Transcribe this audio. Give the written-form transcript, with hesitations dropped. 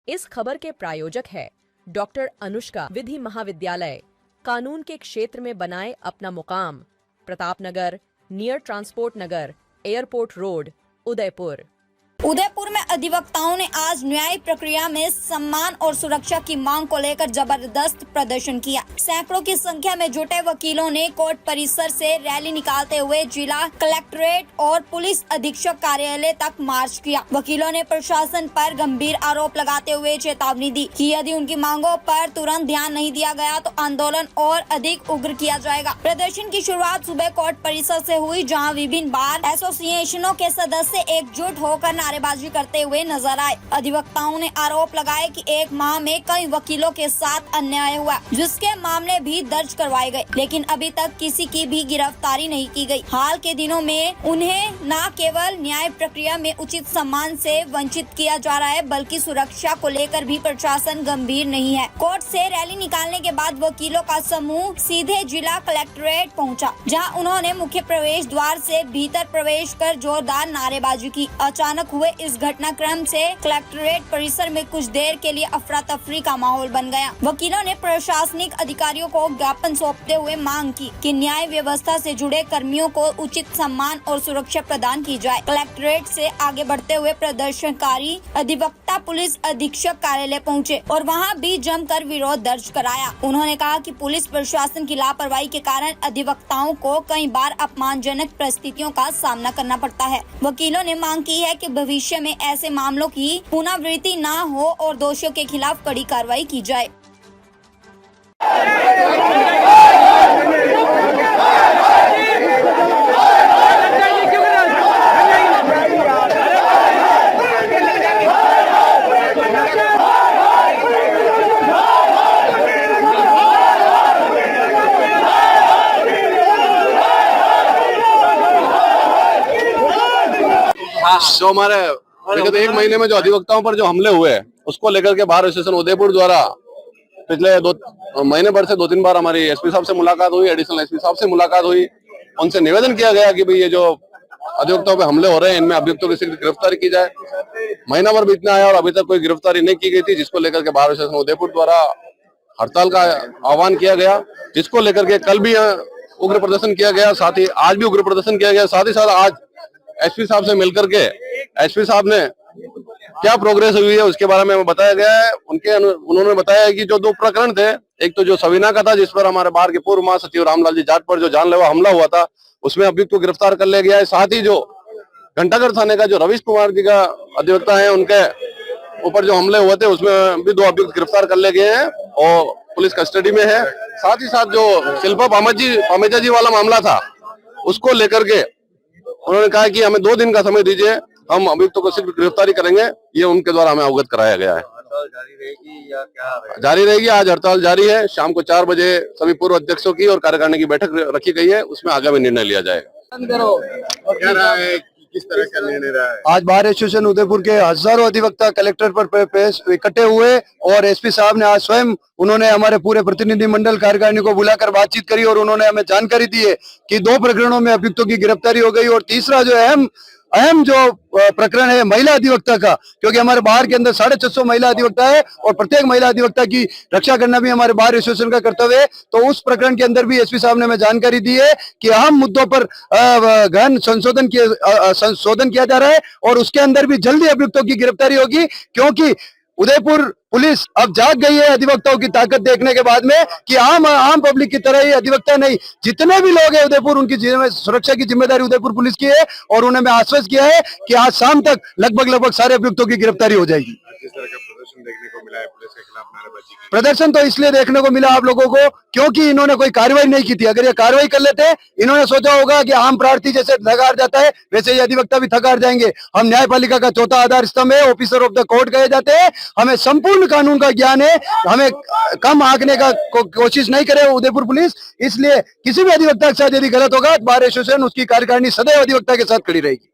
इस खबर के प्रायोजक है डॉक्टर अनुष्का विधि महाविद्यालय। कानून के क्षेत्र में बनाए अपना मुकाम। प्रतापनगर, नियर ट्रांसपोर्ट नगर, एयरपोर्ट रोड, उदयपुर। उदयपुर में अधिवक्ताओं ने आज न्यायिक प्रक्रिया में सम्मान और सुरक्षा की मांग को लेकर जबरदस्त प्रदर्शन किया। सैकड़ों की संख्या में जुटे वकीलों ने कोर्ट परिसर से रैली निकालते हुए जिला कलेक्ट्रेट और पुलिस अधीक्षक कार्यालय तक मार्च किया। वकीलों ने प्रशासन पर गंभीर आरोप लगाते हुए चेतावनी दी कि यदि उनकी मांगों पर तुरंत ध्यान नहीं दिया गया तो आंदोलन और अधिक उग्र किया जाएगा। प्रदर्शन की शुरुआत सुबह कोर्ट परिसर से हुई, जहाँ विभिन्न बार एसोसिएशनों के सदस्य एकजुट होकर नारेबाजी करते हुए नजर आए। अधिवक्ताओं ने आरोप लगाए कि एक माह में कई वकीलों के साथ अन्याय हुआ, जिसके मामले भी दर्ज करवाए गए, लेकिन अभी तक किसी की भी गिरफ्तारी नहीं की गई। हाल के दिनों में उन्हें न केवल न्याय प्रक्रिया में उचित सम्मान से वंचित किया जा रहा है, बल्कि सुरक्षा को लेकर भी प्रशासन गंभीर नहीं है। कोर्ट से रैली निकालने के बाद वकीलों का समूह सीधे जिला कलेक्ट्रेट पहुंचा, जहां उन्होंने मुख्य प्रवेश द्वार से भीतर प्रवेश कर जोरदार नारेबाजी की। अचानक हुए इस घटनाक्रम से कलेक्ट्रेट परिसर में कुछ देर के लिए अफरा तफरी का माहौल बन गया। वकीलों ने प्रशासनिक अधिकारियों को ज्ञापन सौंपते हुए मांग की कि न्याय व्यवस्था से जुड़े कर्मियों को उचित सम्मान और सुरक्षा प्रदान की जाए। कलेक्ट्रेट से आगे बढ़ते हुए प्रदर्शनकारी अधिवक्ता पुलिस अधीक्षक कार्यालय पहुंचे और वहां भी जमकर विरोध दर्ज कराया। उन्होंने कहा कि पुलिस प्रशासन की लापरवाही के कारण अधिवक्ताओं को कई बार अपमानजनक परिस्थितियों का सामना करना पड़ता है। वकीलों ने मांग की है कि भविष्य में ऐसे मामलों की पुनरावृत्ति न हो और दोषियों के खिलाफ कड़ी कार्रवाई की जाए। जो हमारे विगत एक महीने में जो अधिवक्ताओं पर जो हमले हुए उसको लेकर के बार एसोसिएशन उदयपुर द्वारा पिछले 2 महीने भर से 2-3 बार हमारी एसपी साहब से मुलाकात हुई, एडिशनल एसपी साहब से मुलाकात हुई। उनसे निवेदन किया गया कि भाई ये जो अधिवक्ताओं पे हमले हो रहे हैं इनमें अभियुक्तों की शीघ्र गिरफ्तारी की जाए। महीना भर बीतने आया और अभी तक कोई गिरफ्तारी नहीं की गई थी, जिसको लेकर के बार एसोसिएशन उदयपुर द्वारा हड़ताल का आह्वान किया गया, जिसको लेकर के कल भी उग्र प्रदर्शन किया गया, साथ ही आज भी उग्र प्रदर्शन किया गया। साथ ही साथ आज एसपी साहब से मिलकर के एसपी साहब ने क्या प्रोग्रेस हुई है उसके बारे में बताया गया है। उन्होंने बताया कि जो 2 प्रकरण थे, एक तो जो सवीना का था जिस पर हमारे बार के पूर्व महासचिव रामलाल जी जाट पर जो जानलेवा हमला हुआ था उसमें अभियुक्त को गिरफ्तार कर लिया गया है। साथ ही जो घंटाघर थाने का जो रवीश कुमार जी का अधिवक्ता है उनके ऊपर जो हमले हुए थे उसमें भी 2 अभियुक्त गिरफ्तार कर लिए गए हैं और पुलिस कस्टडी में है। साथ ही साथ जो शिल्पा पामेजा जी वाला मामला था उसको लेकर के उन्होंने कहा कि हमें 2 दिन का समय दीजिए, हम अभियुक्तों को शीघ्र गिरफ्तारी करेंगे। ये उनके द्वारा हमें अवगत कराया गया है। हड़ताल जारी रहेगी या क्या? जारी रहेगी। आज हड़ताल जारी है। शाम को 4 बजे सभी पूर्व अध्यक्षों की और कार्यकारिणी की बैठक रखी गई है, उसमें आगामी निर्णय लिया जाएगा। क्या रहा है, किस तरह का निर्णय रहा है? आज बार एसोसिएशन उदयपुर के हजारों अधिवक्ता कलेक्टर पर इकट्ठे हुए और एसपी साहब ने आज स्वयं उन्होंने हमारे पूरे प्रतिनिधि मंडल कार्यकारिणी को बुलाकर बातचीत करी और उन्होंने हमें जानकारी दी है कि 2 प्रकरणों में अभियुक्तों की गिरफ्तारी हो गई और तीसरा जो अहम जो प्रकरण है महिला अधिवक्ता का, क्योंकि हमारे बार के अंदर 650 महिला अधिवक्ता है और प्रत्येक महिला अधिवक्ता की रक्षा करना भी हमारे बार एसोसिएशन का कर्तव्य है। तो उस प्रकरण के अंदर भी एसपी साहब ने हमें जानकारी दी है कि अहम मुद्दों पर गहन संशोधन किया जा रहा है और उसके अंदर भी जल्दी अभियुक्तों की गिरफ्तारी होगी, क्योंकि उदयपुर पुलिस अब जाग गई है अधिवक्ताओं की ताकत देखने के बाद में कि आम पब्लिक की तरह ही अधिवक्ता नहीं, जितने भी लोग हैं उदयपुर उनकी सुरक्षा की जिम्मेदारी उदयपुर पुलिस की है और उन्हें मैं आश्वस्त किया है कि आज शाम तक लगभग सारे अभियुक्तों की गिरफ्तारी हो जाएगी। किस तरह का प्रदर्शन देखने को मिला है पुलिस के खिलाफ नारेबाजी की? प्रदर्शन तो इसलिए देखने को मिला आप लोगों को क्योंकि इन्होंने कोई कार्रवाई नहीं की थी। अगर ये कार्रवाई कर लेते इन्होंने सोचा होगा कि आम प्रार्थी जैसे थक हार जाता है वैसे ये अधिवक्ता भी थक हार जाएंगे। हम न्यायपालिका का 4था आधार स्तंभ है, ऑफिसर ऑफ द कोर्ट कहे जाते हैं, हमें संपूर्ण कानून का ज्ञान है, हमें कम आंकने का कोशिश नहीं करे उदयपुर पुलिस। इसलिए किसी भी अधिवक्ता के साथ यदि गलत होगा तो बार एसोसिएशन उसकी कार्यकारिणी सदैव अधिवक्ता के साथ खड़ी रहेगी।